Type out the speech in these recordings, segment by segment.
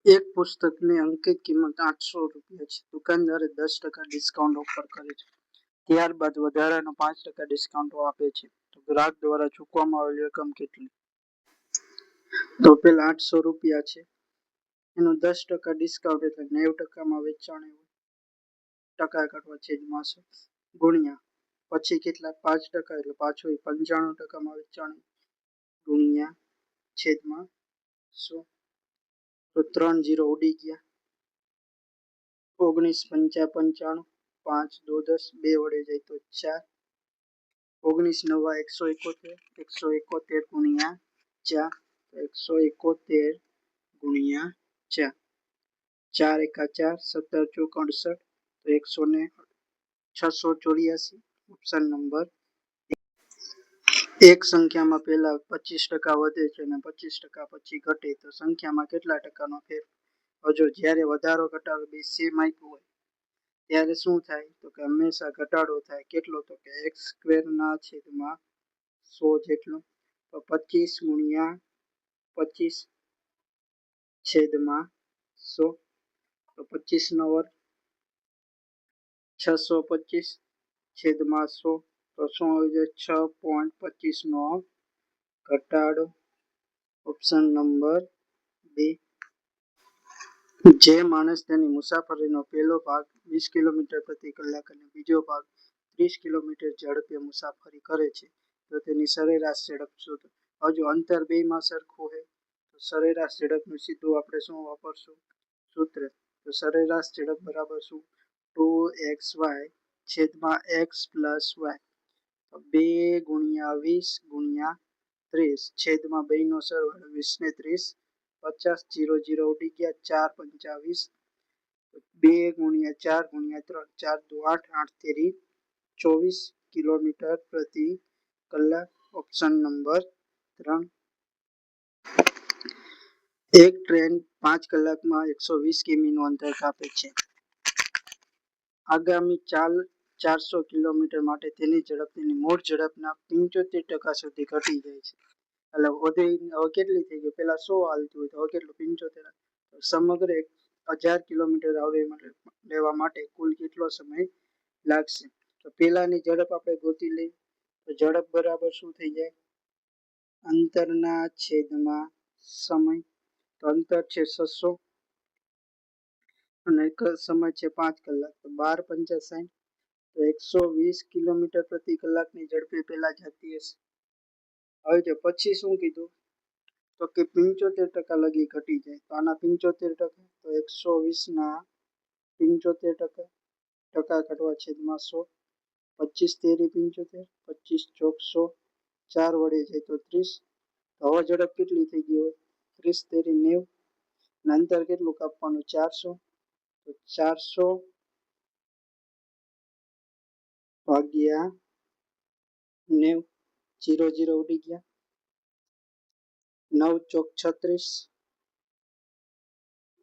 એક પુસ્તકની અંકિત કિંમત 800 રૂપિયા છે. દુકાનદારે 10% ડિસ્કાઉન્ટ ઓફર કરે છે. ત્યારબાદ વધારાનો 5% ડિસ્કાઉન્ટ આપે છે. તો ગ્રાહક દ્વારા ચૂકવવામાં આવેલી રકમ કેટલી? તો પેલા 800 રૂપિયા છે, એનું 10% ડિસ્કાઉન્ટ એટલે 90%માં વેચાણ ટકા કાઢવા છેદમાં 100 ગુણ્યા પછી કેટલા 5% એટલે પાછું 95%માં વેચાણ ગુણ્યા છેદમાં 100. તો 3 0 ઉડી ગયા. 19 5 95, 5 2 10, 2 વડે જાય તો 4. 19 9 171, 171 ગુણ્યા 4, 171 ગુણ્યા 4, 4 એકા 4, 17 ચોક 68, તો 684. ઓપ્શન નંબર એક સંખ્યામાં પહેલા 25% વધે છે અને 25% પછી ઘટે તો સંખ્યામાં કેટલા ટકાનો ફેર? જો જ્યારે વધારો ઘટાડો બે સેમ આપ્યું હોય ત્યારે શું થાય? તો કે હંમેશા ઘટાડો થાય. કેટલો? તો કે x² ના છેદમાં 100 જેટલો. તો 25 ગુણ્યા 25 છેદમાં 100, તો 25 નો વર્ગ 625 છેદમાં 100, તો શું આવી જાય? 6.25 નો ઘટાડો. Option number 2. જે માણસ તેની મુસાફરીનો પહેલો ભાગ 20 કિલોમીટર પ્રતિ કલાક અને બીજો ભાગ 30 કિલોમીટર ઝડપે મુસાફરી કરે છે તો તેની સરેરાશ ઝડપ શોધો. હજુ અંતર બેમાં સરખું છે તો સરેરાશ ઝડપનું સીધું આપણે શું વાપરશું? સૂત્ર. તો સરેરાશ ઝડપ બરાબર શું? 2xy છેદમાં x પ્લસ y. તો 2 ગુણ્યા 20 ગુણ્યા 30 છેદમાં 2 નો સરવાળો 20 ને 30, 50 0 0 ઉડી ગયા. 4 25, 2 ગુણ્યા 4 ગુણ્યા 3, 4 દુ 8, 8 તેરી 24 કિલોમીટર પ્રતિ કલાક. Option number 3. એક ટ્રેન 5 કલાકમાં 120 કિમીનું અંતર કાપે છે. આગામી 400 કિલોમીટર માટે તેની ઝડપ તેની મૂળ ઝડપના 75% સુધી ઘટી જાય છે. એટલે હવે કેટલી થઈ ગઈ? પેલા 100 હાલતું હોય તો હવે કેટલું? 75. સમગ્ર 1000 કિલોમીટર આવરી લેવા માટે કુલ કેટલો સમય લાગશે? તો પેલાની ઝડપ આપણે ગોતી લઈએ. તો ઝડપ બરાબર શું થઈ જાય? અંતરના છેદમાં સમય. તો અંતર છે 600 અને સમય છે 5 કલાક. તો 12 5 60, તો 120 કિલોમીટર પ્રતિ કલાકની ઝડપે પેલા જતી હશે. હવે જો પછી શું કીધું? તો કે 75% લગી ઘટી જાય. તો આના 75%, તો 120 ના 75% ટકા કાઢવા છેદમાં 100. 25 તેરી 75, 25 ચોક 100, 4 વડે જાય તો 30. તો હવે ઝડપ કેટલી થઈ ગઈ હોય? 30 તેરી 90. અને અંતર કેટલું કાપવાનું? 400. તો 400 ભાગ્યા 90, 0 0 ઉડી ગયા. 9 ચોક 36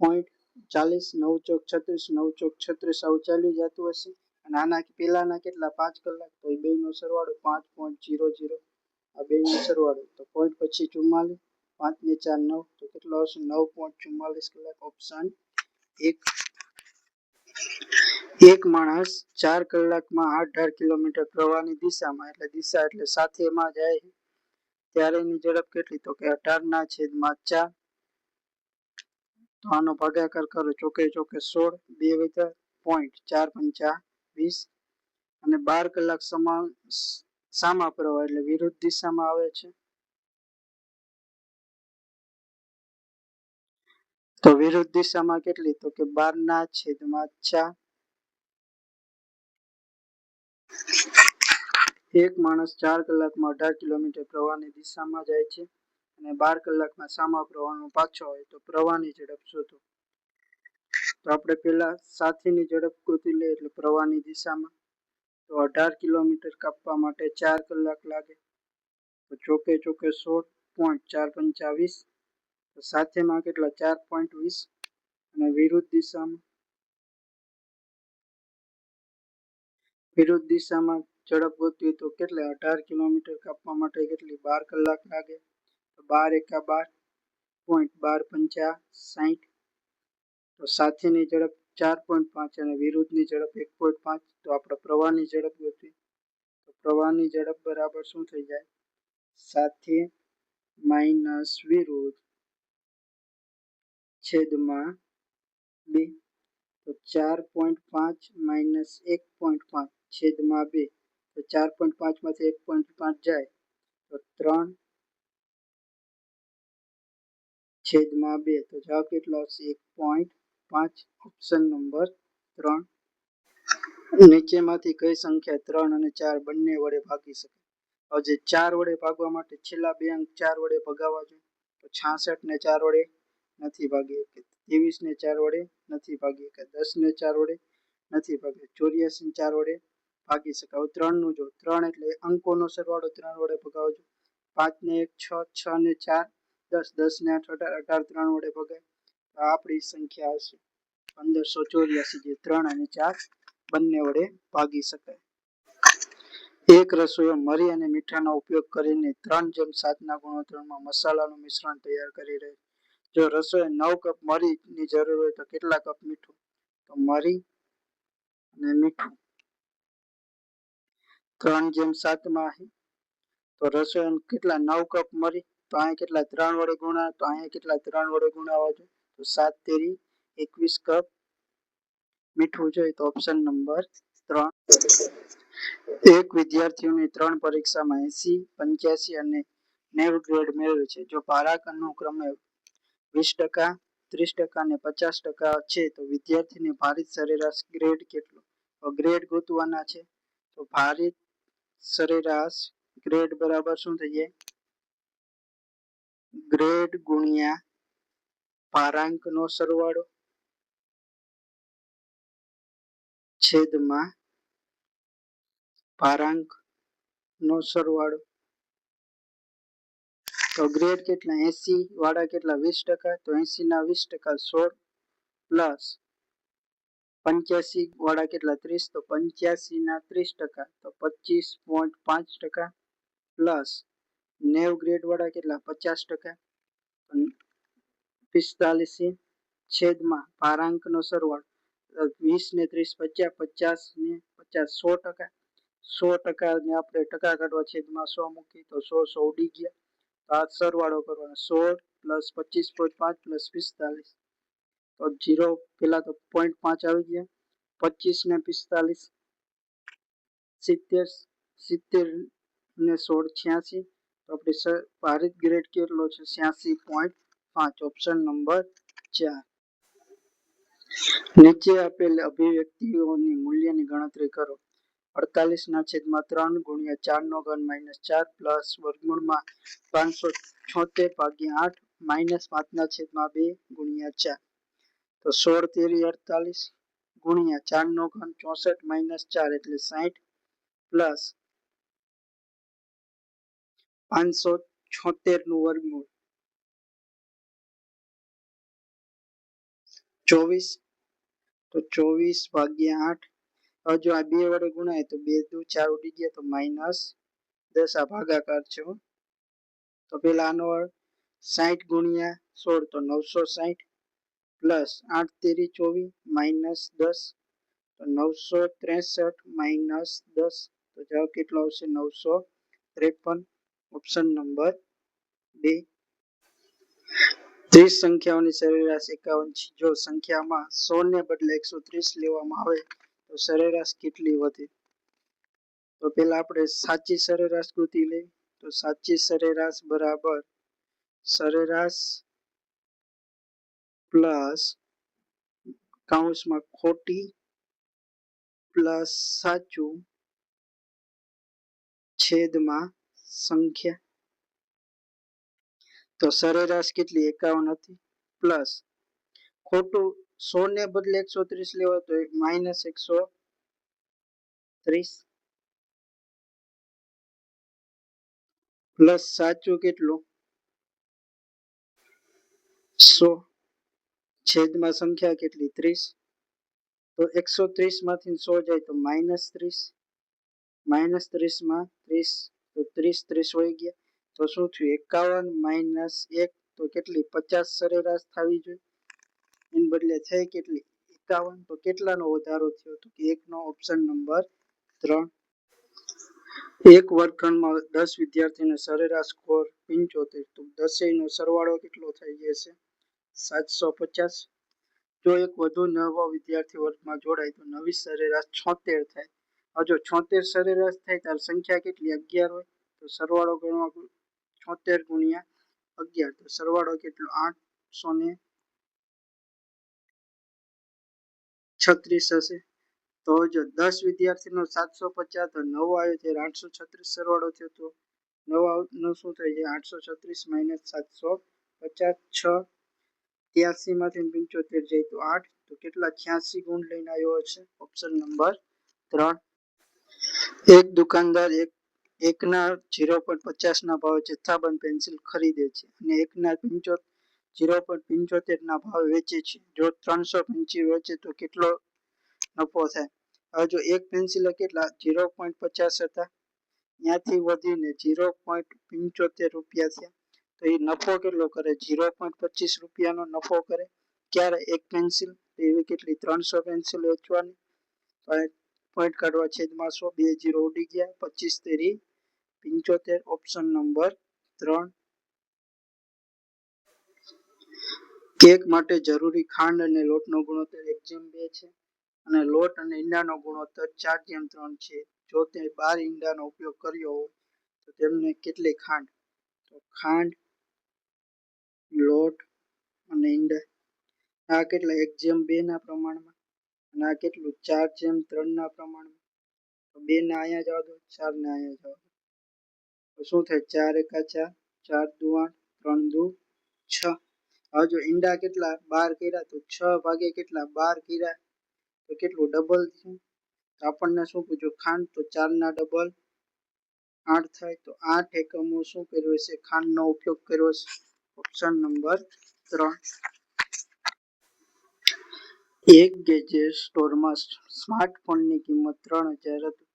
.40, 9 ચોક 36, 9 ચોક 36 આવું ચાલ્યું જતું હશે. અને આના પેલાના કેટલા? 5 કલાક. તો એ બે નો સરવાળો 5.00. આ બે નો સરવાળો તો પોઈન્ટ પછી 44, 5 ને 4 9, તો કેટલો આવશે? 9.44 કલાક. ઓપ્શન 1. એક માણસ 4 કલાકમાં 18 કિલોમીટર પ્રવાહની દિશામાં, એટલે દિશા એટલે સાથેમાં જાય ત્યારે એની ઝડપ કેટલી? તો કે 18 ના છેદમાં 4. તો આનો ભાગાકાર કરો. ચોકે ચોકે 16, 2 વધ્યા, પોઈન્ટ 4 5 20. અને 12 કલાક સામા પ્રવાહ એટલે વિરુદ્ધ દિશામાં આવે છે. તો વિરુદ્ધ દિશામાં કેટલી? તો કે 12 ના છેદમાં 4. એક માણસ 4 કલાકમાં 18 કિલોમીટર પ્રવાહની દિશામાં જાય છે અને 12 કલાકમાં સામા પ્રવાહમાં પાછો આવે તો પ્રવાહની ઝડપ શોધો. તો આપણે પેલા સાથેની ઝડપ ગોતી લઈએ. એટલે પ્રવાહની દિશામાં તો 18 કિલોમીટર કાપવા માટે 4 કલાક લાગે. તો ચોકે ચોકે 16, પોઈન્ટ 4 5 20. તો સાથેમાં કેટલા? 4.20. અને વિરુદ્ધ દિશામાં ઝડપ ગોતવી તો કેટલે? 18 કિલોમીટર કાપવા માટે કેટલી? 12 કલાક લાગે. તો 12 એકા 12, પોઈન્ટ 12 5 60. તો સાથેની ઝડપ 4.5 અને વિરુદ્ધની ઝડપ 1.5. તો આપણે પ્રવાહની ઝડપ ગોતવી. તો પ્રવાહની ઝડપ બરાબર શું થઈ જાય? સાથે માઇનસ વિરુદ્ધ છેદમાં 2. તો 4.5 માઇનસ 1.5 છેદમાં 2. તો 4.5 માંથી 1.5 જાય તો 3 છેદમાં 2. તો જવાબ કેટલો આવશે? 1.5. Option number 3. નીચેમાંથી કઈ સંખ્યા 3 અને 4 બંને વડે ભાગી શકે? હવે જે 4 વડે ભાગવા માટે છેલ્લા બે અંક 4 વડે ભગાવવા જોઈએ. તો 66 ને 4 વડે નથી ભાગી શકે, 23 ને 4 વડે નથી ભાગી શકે, 10 ને 4 વડે નથી ભાગી, 84 ને 4 વડે ભાગી શકે. હવે 3 નું જો 3 એટલે અંકોનો સરવાળો 3 વડે ભગાવજો. 5 ને 1 6, 6 ને 4 10, 10 ને 8 18, 18 3 વડે ભગાય. તો આપણી સંખ્યા હશે 1584, જે 3 અને 4 બંને વડે ભાગી શકાય. એક રસોઈયો મરી અને મીઠાનો ઉપયોગ કરીને 3:7 ના ગુણોત્તરમાં મસાલાનું મિશ્રણ તૈયાર કરી રહી છે. જો રસોઈએ 9 કપ મરીની જરૂર હોય તો કેટલા કપ મીઠું? તો મરી અને મીઠું 3:7 માં તો રસોઈએ કેટલા 9 કપ મરી, તો અહીંયા કેટલા 3 વડે ગુણા, તો અહીંયા કેટલા 3 વડે ગુણાવા જોઈએ. તો 7 તેરી 21 કપ મીઠું જોઈએ. તો ઓપ્શન નંબર 3. એક વિદ્યાર્થીઓની 3 પરીક્ષામાં 80, 85 અને 90 ગ્રેડ મેળવે છે. જો ભારાંક અનુક્રમે 20%, 30% અને 50% છે તો વિદ્યાર્થીની ભારિત સરેરાશ ગ્રેડ કેટલો? તો ગ્રેડ ગોતવાના છે. તો ભારિત સરેરાશ ગ્રેડ બરાબર શું થઈ જાય? ગ્રેડ ગુણ્યા ભારાંકનો સરવાળો છેદમાં ભારાંકનો સરવાળો. તો ગ્રેડ કેટલા? 80 વાળા કેટલા 20%, તો 80 ના 20% 16 પ્લસ 85 વાળા કેટલા 30, તો 85 ના 30% તો 25.5% પ્લસ 90 ગ્રેડ વાળા કેટલા 50%, 45 છેદમાં ભારાંકનો સરવાળો. 20 ને 30 50, 50 ને 50 100%, 100% ને આપણે ટકા કાઢવા છેદમાં 100 મૂકી તો 100 ઉડી ગયા. તો આ સરવાળો કરવાનો 16 પ્લસ 25.5 પ્લસ 45, તો 0 પેલા તો 0.5 આવી ગયા. 25 ને 45 70, 70 ને 16 86. તો આપણે ભારિત ગ્રેડ કેટલો છે? 86.5. Option number 4. નીચે આપેલ અભિવ્યક્તિઓની મૂલ્યની ગણતરી કરો. 48/3 ગુણ્યા 4 નો ઘન -4 પ્લસ વર્ગમૂળમાં 576/8 -5/2 ગુણ્યા 4. તો 16 તેરી 48 ગુણ્યા 4 નો ઘન 64 - 4 એટલે 60 પ્લસ 576 નું વર્ગમૂળ 24. તો 24/8. હવે જો આ 2 વડે ગુણાય તો 2 દુ 4 ઉડી ગયા, તો -10 આ ભાગાકાર છે. તો પેલા આનો 60 ગુણ્યા 16 તો 960 પ્લસ 8 તેરી 24 -10 તો 963 -10. તો જવાબ કેટલો આવશે? 953. Option number 2. 30 સંખ્યાઓની સરેરાશ 51 છે. જો સંખ્યામાં 100 ને બદલે 130 લેવામાં આવે તો સરેરાશ કેટલી વધે? તો પેલા આપણે સાચી સરેરાશ ગોતી લઈએ. તો સાચી સરેરાશ બરાબર સરેરાશ પ્લસ કૌંસમાં ખોટી પ્લસ સાચું છેદમાં સંખ્યા. તો સરેરાશ કેટલી? 51 હતી પ્લસ ખોટું 100 ને બદલે 130 લેવા તો -130 પ્લસ સાચું કેટલું? 100 છેદમાં સંખ્યા કેટલી? 30. તો 130 માંથી 100 જાય તો -30, -30 માં 30 તો 30 વહી ગયા. તો શું થયું? 51 - 1 તો કેટલી 50 સરેરાશ થવી જોઈએ. એની બદલે એટલે થઈ કેટલી 51. તો કેટલાનો વધારો થયો? તો કે 1 નો ઓપ્શન નંબર 3. એક વર્ગખંડમાં 10 વિદ્યાર્થીનો સરેરાશ સ્કોર 75. તો 10 નો સરવાળો કેટલો થઈ જશે? 750. જો એક વધુ નવો વિદ્યાર્થી વર્ગમાં જોડાય તો નવી સરેરાશ 76 થાય. હવે જો 76 સરેરાશ થાય ત્યારે સંખ્યા કેટલી? 11 હોય. તો સરવાળો ગણવા 76 ગુણ્યા 11. તો સરવાળો કેટલો? 836 હશે. તો જો 10 વિદ્યાર્થીનો 750 તો નવો આવ્યો ત્યારે 836 સરવાળો થયો. તો નવાનો શું થઈ જાય? 836 માઇનસ 750. 6 83 માંથી 75 જાય તો 8. તો કેટલા? 86 ગુણ લઈને આવ્યો હશે. Option number 3. એક દુકાનદાર એકના 0.50 ના ભાવે જથ્થાબંધ પેન્સિલ ખરીદે છે અને એકના 0.75 ના ભાવે વેચે છે. જો 300 પેન્સિલ વેચે તો કેટલો નફો થાય? હવે જો એક પેન્સિલે કેટલા 0.50 હતા, ત્યાંથી વધીને 0.75 રૂપિયા થયા. તો એ નફો કેટલો કરે? 0.25 રૂપિયાનો નફો કરે. ક્યારે? એક પેન્સિલ. એવી કેટલી? 300 પેન્સિલ વેચવાની. પોઈન્ટ કાઢવા છેદમાં 100. 2 0 ઉડી ગયા. 25 તેરી 75. Option number 3. કેક માટે જરૂરી ખાંડ અને લોટનો ગુણોત્તર 1:2 છે અને લોટ અને ઈંડાનો ગુણોત્તર 4:3 છે. જો તે 12 ઈંડાનો ઉપયોગ કર્યો હોય તો તેમને કેટલી ખાંડ? તો ખાંડ, લોટ અને ઈંડા આ કેટલા? 1:2 ના પ્રમાણમાં. અને આ કેટલું? 4:3 ના પ્રમાણમાં. તો 2 ને અહીંયા જવા દો, 4 ને અહીંયા જવા દો. તો શું થાય? 4 એકા 4, 4 દુ 8, 3 દુ 6. હવે જો ઈંડા કેટલા 12 કર્યા તો 6 ભાગે કેટલા 12 કર્યા તો કેટલું ડબલ થયું. તો આપણને શું પૂછ્યું? ખાંડ. તો 4 ના ડબલ 8 થાય. તો 8 એકમો શું કર્યો છે? ખાંડનો ઉપયોગ કર્યો છે. Option number 3. એક ગેજેટ સ્ટોરમાં સ્માર્ટફોનની કિંમત 3000 હતી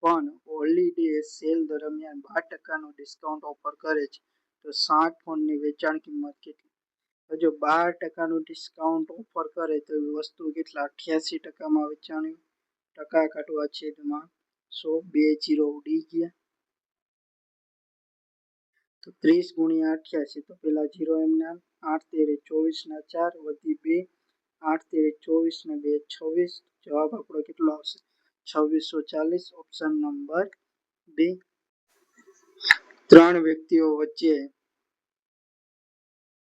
પણ હોલિડે સેલ દરમિયાન 12% ડિસ્કાઉન્ટ ઓફર કરે છે. તો સ્માર્ટફોનની વેચાણ કિંમત કેટલી? તો જો 12% ડિસ્કાઉન્ટ ઓફર કરે તો એ વસ્તુ કેટલા? 88%માં વેચાણી. ટકા કાઢવા છેદમાં 100. 2 0 ઉડી ગયા. તો 30 ગુણ્યા 88. તો પેલા 0 એમને 8 તેરી 24 ના 4 વધી 2. 8 તેરી 24 ને 2 26. જવાબ આપણો કેટલો આવશે? 2640. Option number 2. 3 વ્યક્તિઓ વચ્ચે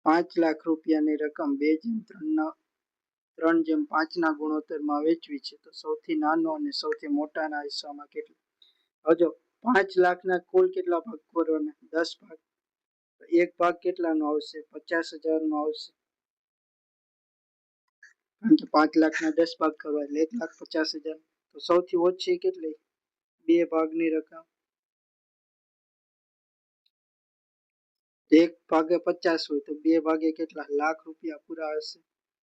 5 લાખ રૂપિયાની રકમ 2:3:5 ના ગુણોત્તરમાં વેચવી છે. તો સૌથી નાનો અને સૌથી મોટાના હિસ્સામાં કેટલું? હવે જો 5 લાખના કુલ કેટલા ભાગ કરવાના? 10 ભાગ. એક ભાગ કેટલાનો આવશે? 50,000 નો આવશે. કારણ કે 5 લાખના 10 ભાગ કરવા એટલે 1,50,000. તો સૌથી ઓછી કેટલી? 2 ભાગની રકમ. 1 ભાગે 50 હોય તો 2 ભાગે કેટલા? લાખ રૂપિયા પૂરા હશે.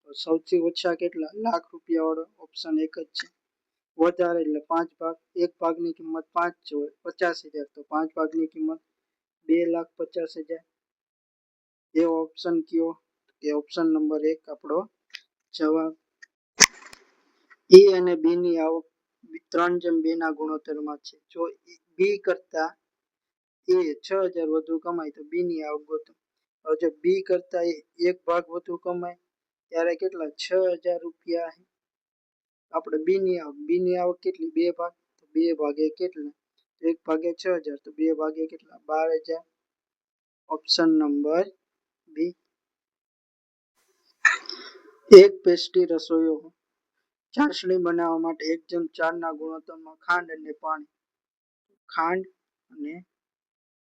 તો સૌથી ઓછા કેટલા? લાખ રૂપિયા વાળો ઓપ્શન 1 જ છે. વધારે એટલે 5 ભાગ. 1 ભાગની કિંમત 5 હોય 50,000 તો 5 ભાગની કિંમત 2,50,000. એ ઓપ્શન કયો? એ ઓપ્શન નંબર 1 આપણો જવાબ. એ અને બી ની આવક 3:2 ના ગુણોત્તરમાં છે. જો બી કરતા એ 6,000 વધુ કમાય તો બી ની આવક ગોતો. હવે જો બી કરતા એ 1 ભાગ વધુ કમાય ત્યારે કેટલા? 6,000 રૂપિયા. આપણે બી ની આવક કેટલી? 2 ભાગ. તો 2 ભાગે કેટલા? 1 ભાગે 6,000 તો 2 ભાગે કેટલા? 12,000. Option number B. એક પેસ્ટ્રી રસોઈયો ચાસણી બનાવવા માટે 1:4 ના ગુણોત્તરમાં ખાંડ અને પાણી. ખાંડ અને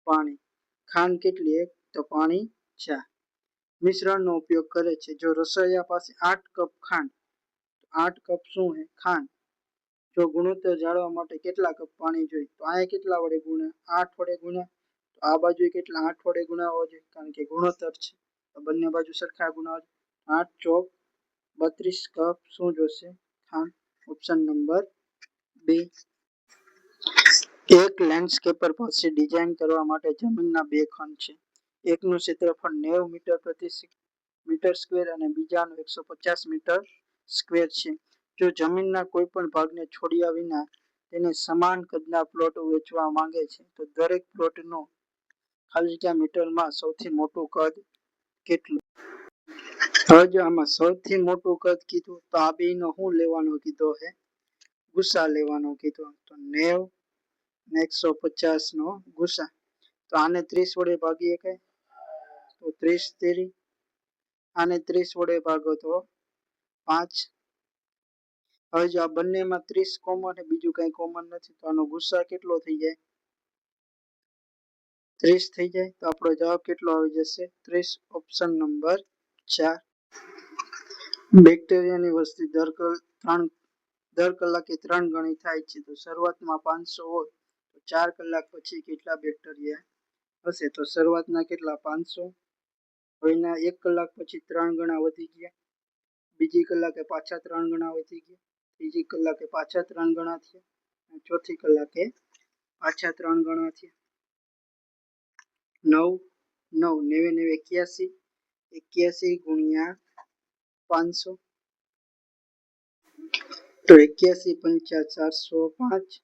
પાણી. ખાંડ કેટલી? 1 તો પાણી 4. મિશ્રણનો ઉપયોગ કરે છે. જો રસોઈયા પાસે 8 કપ ખાંડ, 8 કપ શું હે? ખાંડ. જો ગુણોત્તર જાળવવા માટે કેટલા કપ પાણી જોઈએ? તો અહીંયા કેટલા વડે ગુણ્યા? 8 વડે ગુણ્યા. તો આ બાજુ કેટલા? 8 વડે ગુણાવવા જોઈએ કારણ કે ગુણોત્તર છે. તો બંને બાજુ સરખા ગુણાવવા. 8 ચોક 32 કપ શું જોશે? ખાંડ. Option number 2. એક લેન્ડસ્કેપર પાસે ડિઝાઇન કરવા માટે જમીનના 2 ખંડ છે. એકનું ક્ષેત્રફળ 90 મીટર પ્રતિ મીટર સ્ક્વેર અને બીજાનો 150 મીટર સ્ક્વેર છે. જો જમીનના કોઈ પણ ભાગને છોડ્યા વિના તેને સમાન કદના પ્લોટ વેચવા માંગે છે તો દરેક પ્લોટનો ખાલી જગ્યા મીટરમાં સૌથી મોટું કદ કેટલું? હવે જો આમાં સૌથી મોટું કદ કીધું તો આ બેયનો શું લેવાનો કીધો છે? ગુસા લેવાનો કીધો. તો 90 ને 150 નો ગુસા. તો આને 30 વડે ભાગીએ કઈ તો 30 તેરી. આને 30 વડે ભાગો તો 5. હવે જો આ બંનેમાં 30 કોમન છે, બીજું કઈ કોમન નથી, તો આનો ગુસા કેટલો થઈ જાય? 30 થઈ જાય. તો આપણો જવાબ કેટલો આવી જશે? 30. Option number 4. બેક્ટેરિયાની વસ્તી દર કલાકે 3 ગણી થાય છે. તો શરૂઆતમાં 500 હોય તો 4 કલાક પછી કેટલા બેક્ટેરિયા હશે? તો શરૂઆતના કેટલા? 500. હવેના 1 કલાક પછી 3 ગણા વધી ગયા. બીજી કલાકે પાછા 3 ગણા વધી ગયા. ત્રીજી કલાકે પાછા 3 ગણા થયા. અને ચોથી કલાકે પાછા 3 ગણા થયા. 9 9 9 81. 81 ગુણ્યા 500. તો 81 પંચા 405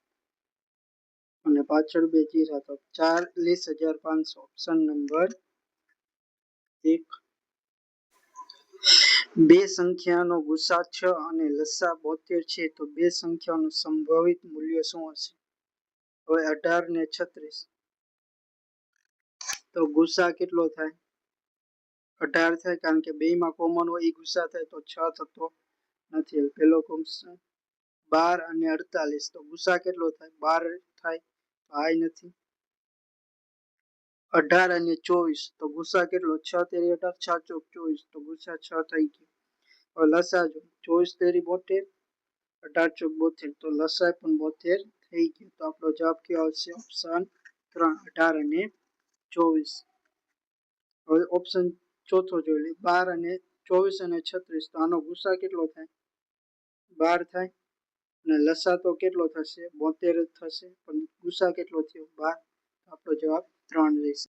અને પાછળ 2 જીરા તો 44500. Option number 1. બે સંખ્યાનો ગુસા 6 અને લસા 72 છે તો બે સંખ્યાઓનું સંભવિત મૂલ્ય શું હશે? હવે 18 ને 36. તો ગુસા કેટલો થાય? 18 થાય, કારણ કે બેયમાં કોમન હોય એ ગુસા થાય, તો 6 થતો નથી. પેલો ક્વેશ્ચન 12 અને 48. તો ગુસા કેટલો થાય? 12 થાય, તો આ નથી. 18 અને 24. તો ગુસા કેટલો? 6 તેરી 18, 6 ચોક 24. તો ગુસા 6 થઈ ગયો. હવે લસા જો 24 તેરી 72, 18 ચોક 72. તો લસા પણ 72 થઈ ગયો. તો આપણો જવાબ કયો આવશે? ઓપ્શન 3, 18 અને 24. હવે ઓપ્શન ચોથો જોઈ લઈએ. 12 અને 24 અને 36. તો આનો ગુસા કેટલો થાય? 12 થાય. અને લસા તો કેટલો થશે? 72 જ થશે. પણ ગુસા કેટલો થયો? 12. આપણો જવાબ 3 રહેશે.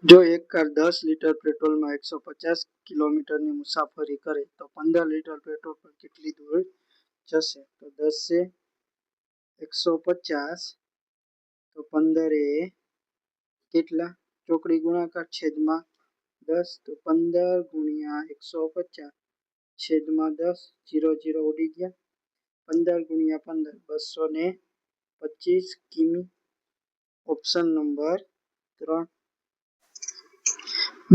જો એક કાર 10 લીટર પેટ્રોલમાં 150 કિલોમીટરની મુસાફરી કરે તો 15 લીટર પેટ્રોલ પર કેટલી દૂર જશે? તો 10 એ 150. તો 15 એ કેટલા? ચોકડી ગુણાકાર છેદમાં 10. તો 15 ગુણ્યા 150 છેદમાં 10. 0 0 ઉડી ગયા. 15 ગુણ્યા 15 225 કિમી. Option number 3.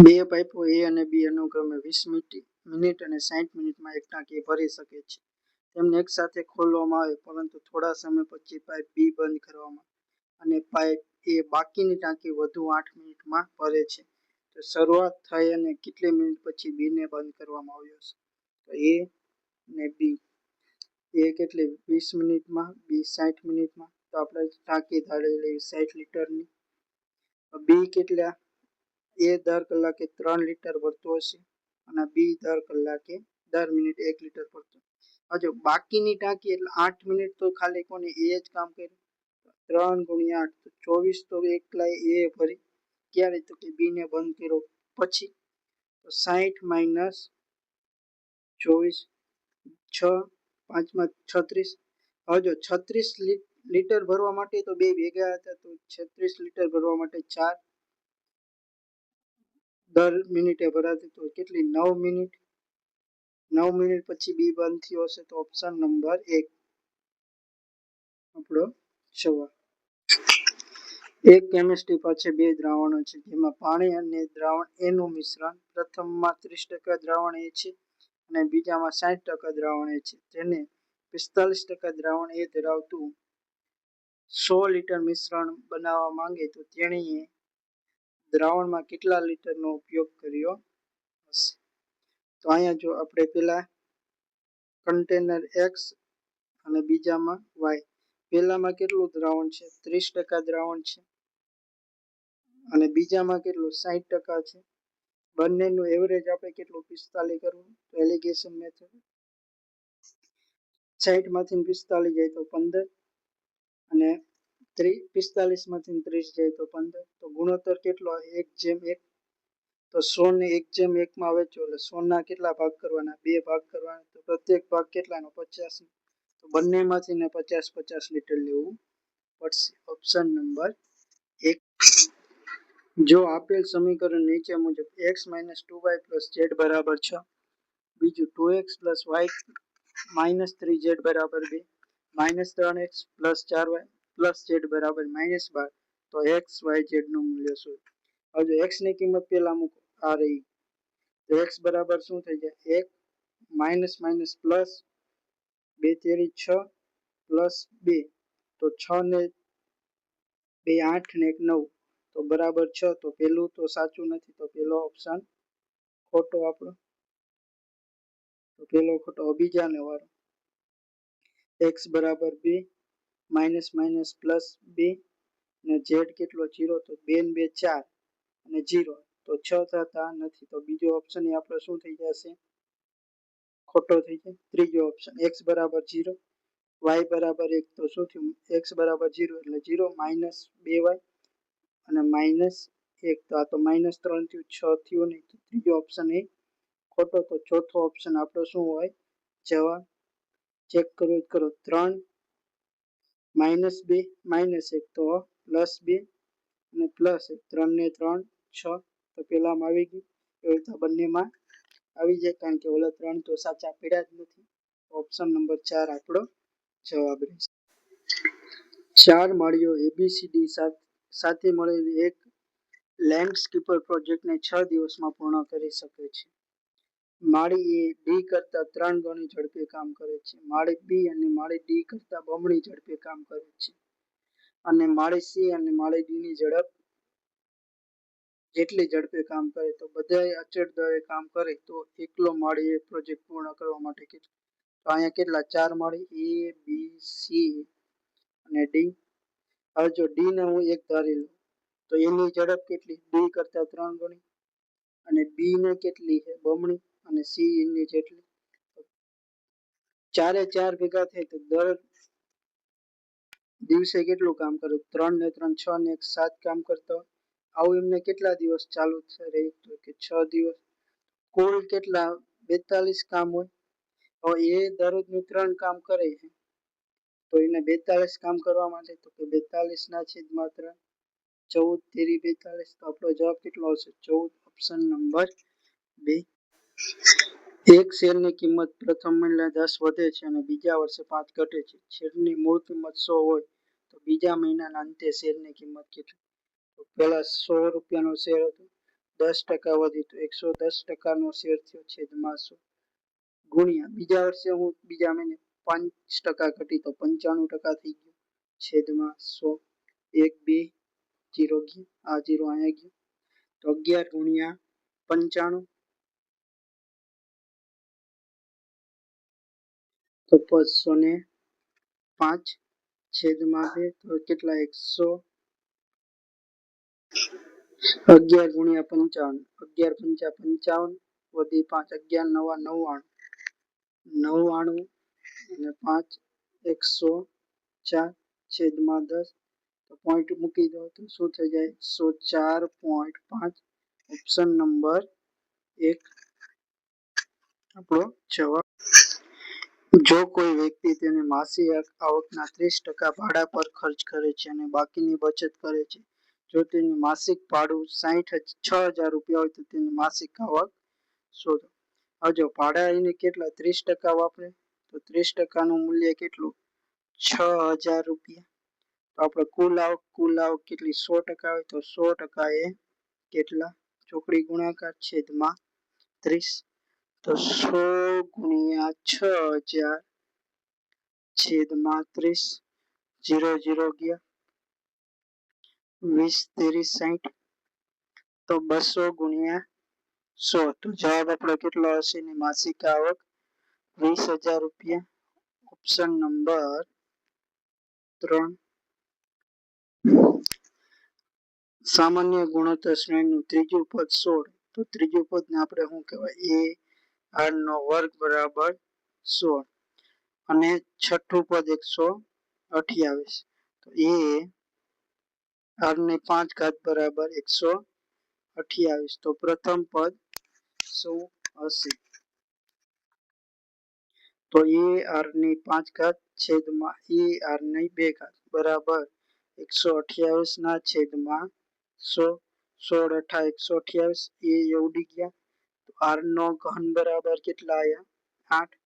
બે પાઇપો એ અને બી અનુક્રમે 20 મિનિટ અને 60 મિનિટમાં એક ટાંકી ભરી શકે છે. તેમને એક સાથે ખોલવામાં આવે પરંતુ થોડા સમય પછી પાઇપ બી બંધ કરવામાં અને પાઇપ એ બાકીની ટાંકી વધુ 8 મિનિટમાં ભરે છે. તો શરૂઆત થઈ અને કેટલી મિનિટ પછી બી ને બંધ કરવામાં આવ્યો છે? તો એ ને બી. એ કેટલી? 20 મિનિટમાં, બી 60 મિનિટમાં. તો આપણે ટાંકી ધારી લઈએ 60 લીટરની. બી કેટલા? એ દર કલાકે 3 લીટર ભરતો હશે અને બી દર મિનિટ 1 લીટર ભરતો. હજુ બાકીની ટાંકી એટલે 8 મિનિટ તો ખાલી કોને? એ જ કામ કર્યું. 3 ગુણ્યા 8 તો 24. તો એકલા એ ભરી. ક્યારે? તો કે બી ને બંધ કર્યો પછી. તો 60 માઇનસ 24, 6, 5 માં 36. હવે જો 36 લીટર ભરવા માટે તો બે ભેગા હતા, તો 36 લીટર ભરવા માટે 4 દર મિનિટે ભરાતી. તો કેટલી? 9 મિનિટ. 9 મિનિટ પછી બી બંધ થયો હશે. તો ઓપ્શન નંબર 1 આપણો જવાબ. એક કેમિસ્ટ્રી પાસે બે દ્રાવણો છે જેમાં પાણી અને દ્રાવણ એ નું મિશ્રણ પ્રથમમાં 30% દ્રાવણ એ છે અને બીજામાં 60% દ્રાવણ એ છે. તેને 45% દ્રાવણ એ ધરાવતું 100 લીટર મિશ્રણ બનાવવા માંગે તો તેણીએ દ્રાવણમાં કેટલા લીટરનો ઉપયોગ કર્યો હશે? તો અહીંયા જો આપણે પેલા કન્ટેનર એક્સ અને બીજામાં વાય. પહેલામાં કેટલું દ્રાવણ છે? 30% દ્રાવણ છે અને બીજામાં કેટલું? 60% છે. બંનેનું એવરેજ આપણે કેટલું? 45 કરવું. તો એલિગેશન મેથડ 60 માંથી 45 જાય તો 15 અને 45 માંથી 30 જાય તો 15. તો ગુણોત્તર કેટલો? 1:1. તો 100 ને 1/1 માં વેચો એટલે 100 ના કેટલા ભાગ કરવાના? 2 ભાગ કરવાના. તો પ્રત્યેક ભાગ કેટલાનો? 50 નો. તો બંનેમાંથી ને 50-50 લીટર લેવું પડશે. Option number 1. જો આપેલ સમીકરણ નીચે મુજબ x - 2y + z બરાબર 6, બીજું 2x + y - 3z બરાબર 2, -3x + 4y + z બરાબર -12, તો x, y, z નું મૂલ્ય શોધો. હવે જો x ની કિંમત પહેલા મૂકો, આ રહી. તો x બરાબર શું થઈ જાય? 1 - પ્લસ 2 તેરી 6 પ્લસ 2, તો 6 ને 2 8 ને 1 9, તો બરાબર 6. તો પેલું તો સાચું નથી, તો પેલો ઓપ્શન ખોટો આપણો. તો પેલો ખોટો. બીજાને વાળો x બરાબર 2 - પ્લસ 2 ને z કેટલો? 0, તો 2 ને 2 4 અને 0, તો 6 થતા નથી. તો બીજો ઓપ્શન એ આપણો શું થઈ જશે? ખોટો થઈ જાય. ત્રીજો ઓપ્શન x બરાબર 0 y બરાબર 1, તો શું થયું? x બરાબર 0 એટલે 0 - 2y અને -1, તો આ તો -3 થયું, 6 થયું નહીં. તો ત્રીજો ઓપ્શન એ ખોટો. તો ચોથો ઓપ્શન આપણો શું હોય જવાબ? ચેક કરો 3 - 2 -1, તો +2 અને +1, 3 ને 3 6, તો પેલામાં આવી ગયું. એવી રીતે બંનેમાં આવી જાય, કારણ કે ઓલા 3 તો સાચા પડ્યા જ નથી. ઓપ્શન નંબર 4 આપણો જવાબ રહેશે. 4 માળીઓ ABCD સાથે મળેલી એક લેન્ડસ્કેપર પ્રોજેક્ટને 6 દિવસમાં પૂર્ણ કરી શકે છે. માળી A D કરતા 3 ગણી ઝડપે કામ કરે છે. માળી B અને માળી D કરતા બમણી ઝડપે કામ કરે છે. અને માળી C અને માળી D ની ઝડપ જેટલી ઝડપે કામ કરે, તો બધાય અચળ દરે કામ કરે, તો એકલો માળી A પ્રોજેક્ટ પૂર્ણ કરવા માટે કેટલું? તો અહીંયા કેટલા? 4 માળી A B C અને D. હવે જો D ને હું 1 ધારી લઉં, તો એની ઝડપ કેટલી? D કરતા 3 ગણી. અને B ને કેટલી છે? બમણી. અને C એની જેટલી. 4 એ 4 ભેગા થાય તો દર દિવસે કેટલું કામ કરે? 3 ને 3 6 ને 1 7 કામ કરતા હોય. આવું એમને કેટલા દિવસ ચાલુ રહે? તો કે 6 દિવસ. કુલ કેટલા? 42 કામ હોય. હવે એ દરરોજનું 3 કામ કરે છે, તો એને 42 કામ કરવા માટે, તો કે 42 ના છેદમાં 3, 14 તેરી 42, તો આપણો જવાબ કેટલો આવશે? 14. Option number 2. એક શેરની કિંમત પ્રથમ મહિને 10 વધે છે અને બીજા વર્ષે 5 ઘટે છે. શેરની મૂળ કિંમત 100 હોય, તો બીજા મહિનાના અંતે શેરની કિંમત કેટલી? તો પહેલા 100 રૂપિયાનો શેર હતો, 10% વધી તો 110%નો શેર થયો, છેદમાં 100, ગુણ્યા બીજા વર્ષે હું બીજા મહિને 5% ઘટી તો 95% થઈ ગયું, છેદમાં 100. 1 2 0 ગયું, આ 0 અહીંયા ગયું, તો 11 ગુણ્યા 95, તો 505, છેદમાં 2, તો કેટલા? 100. 11 ગુણ્યા 55, 11 × 55 વધી 5, 11 9 99 અને 5 104, છેદમાં 10, તો પોઈન્ટ મૂકી દો તો શું થઈ જાય? 104.5. ઓપ્શન નંબર 1 આપણો જવાબ. જો કોઈ વ્યક્તિ તેની માસિક આવકના 30% ભાડા પર ખર્ચ કરે છે અને બાકીની બચત કરે છે, જો તેની માસિક ભાડું 6,000 રૂપિયા હોય, તો તેની માસિક આવક શોધો. હવે જો ભાડા એને કેટલા? 30% વાપરે, તો 30%નું મૂલ્ય કેટલું? 6,000 રૂપિયા. તો આપણે કુલ આવક કેટલી? 100% હોય, તો 100% એ કેટલા? ચોકડી ગુણાકાર, છેદમાં 30, તો 100 ગુણ્યા 6,000 છેદમાં 30, 0 0 ગયા, 20 તેરી 60, તો 200 ગુણ્યા 100, તો જવાબ આપણો કેટલો હશે? એની માસિક આવક 20,000 રૂપિયા. Option number 3. સામાન્ય ગુણોત્તર શ્રેણીનું ત્રીજું પદ 16, તો ત્રીજું પદને આપણે શું કહેવાય? a r નો વર્ગ બરાબર 16, અને છઠ્ઠું પદ 128, તો a r ની 5 ઘાત બરાબર 128. 28 તો પ્રથમ પદ શું હશે? તો એ આર ની 5 ઘાત છેદમાં એ આર ની 2 ઘાત બરાબર 128 ના છેદમાં 100 16 અઠા 128 એ ઉડી ગયા તો આર નો ઘન બરાબર કેટલા આયા 8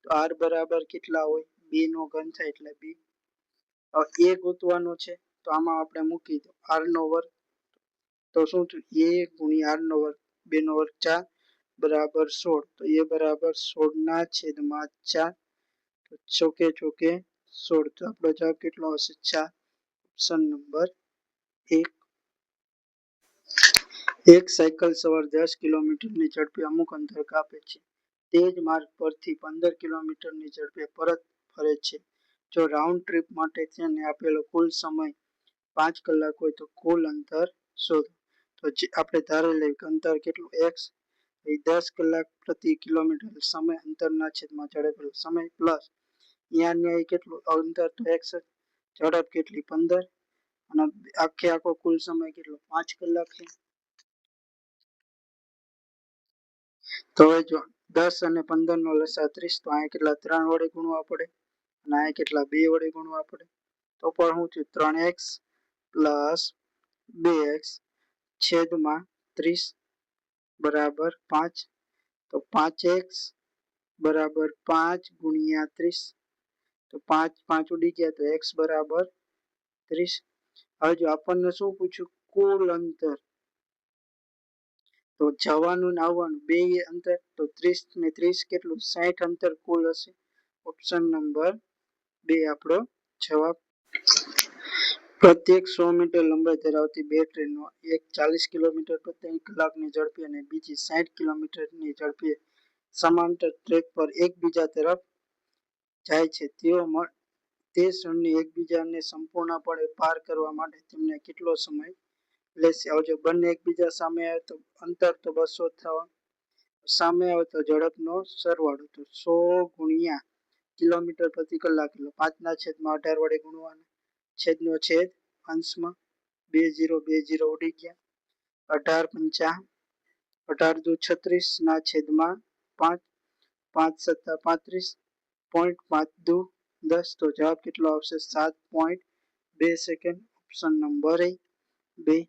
તો આર બરાબર કેટલા હોય 2 નો ઘન થાય એટલે 2 હવે એ ગોતવાનો છે તો આમાં આપણે મૂકી દો આર નો વર્ગ તો શું થયું એ ગુણ્યા આર નો વર્ગ 2 નો વર્ગ 4 બરાબર 16 તો એ બરાબર 16 ના છેદમાં 4 તો ચોકે ચોકે 16 તો આપણો જવાબ કેટલો હશે 4 ઓપ્શન નંબર 1 એક સાયકલ સવાર 10 કિલોમીટરની ઝડપે અમુક અંતર કાપે છે તે જ માર્ગ પરથી 15 કિલોમીટરની ઝડપે પરત ફરે છે જો રાઉન્ડ ટ્રીપ માટે તેને આપેલો કુલ સમય 5 કલાક હોય તો કુલ અંતર શોધો તો આપણે ધારી લઈએ કે અંતર કેટલું x એ 10 કલાક પ્રતિ કિલોમીટર સમય અંતરના છેદમાં ઝડપેલો સમય પ્લસ અહીંયા કેટલું અંતર તો x ઝડપ કેટલી 15 અને આખો કુલ સમય કેટલો 5 કલાક છે તો હવે જો 10 અને 15 નો લસા 30 તો અહીંયા કેટલા 3 વડે ગુણવા પડે અને અહીંયા કેટલા 2 વડે ગુણવા પડે તો પણ શું થયું 3x પ્લસ 2x છેદમાં 30 બરાબર 5 તો 5x બરાબર 5 ગુણ્યા 30 તો 5 5 ઉડી ગયા તો x બરાબર 30 હવે જો આપણને શું પૂછ્યું કુલ અંતર તો જવાનું ને આવવાનું બે અંતર તો 30 ને 30 કેટલું 60 અંતર કુલ હશે ઓપ્શન નંબર 2 આપણો જવાબ પ્રત્યેક 100 મીટર લંબાઈ ધરાવતી બે ટ્રેનો એક 40 કિલોમીટર પ્રતિ કલાકની ઝડપે અને બીજી 60 કિલોમીટરની ઝડપે સમાંતર ટ્રેક પર એકબીજા તરફ જાય છે તે ક્ષણને એકબીજાને સંપૂર્ણપણે પાર કરવા માટે તેમને કેટલો સમય લેશે આવજો બંને એકબીજા સામે આવે તો અંતર તો 200 થવા સામે આવે તો ઝડપનો સરવાળો તો 100 ગુણ્યા કિલોમીટર પ્રતિ કલાક એટલે 5 ના છેદમાં 18 વડે ગુણવાના છેદનો છેદ અંશમાં 2 0 ઉડી ગયા 18 પંચા 18 દુ 36 ના છેદમાં 5 5 સત્તા 35 પોઈન્ટ 5 દુ 10 તો જવાબ કેટલો આવશે 7.2 સેકન્ડ ઓપ્શન નંબર 2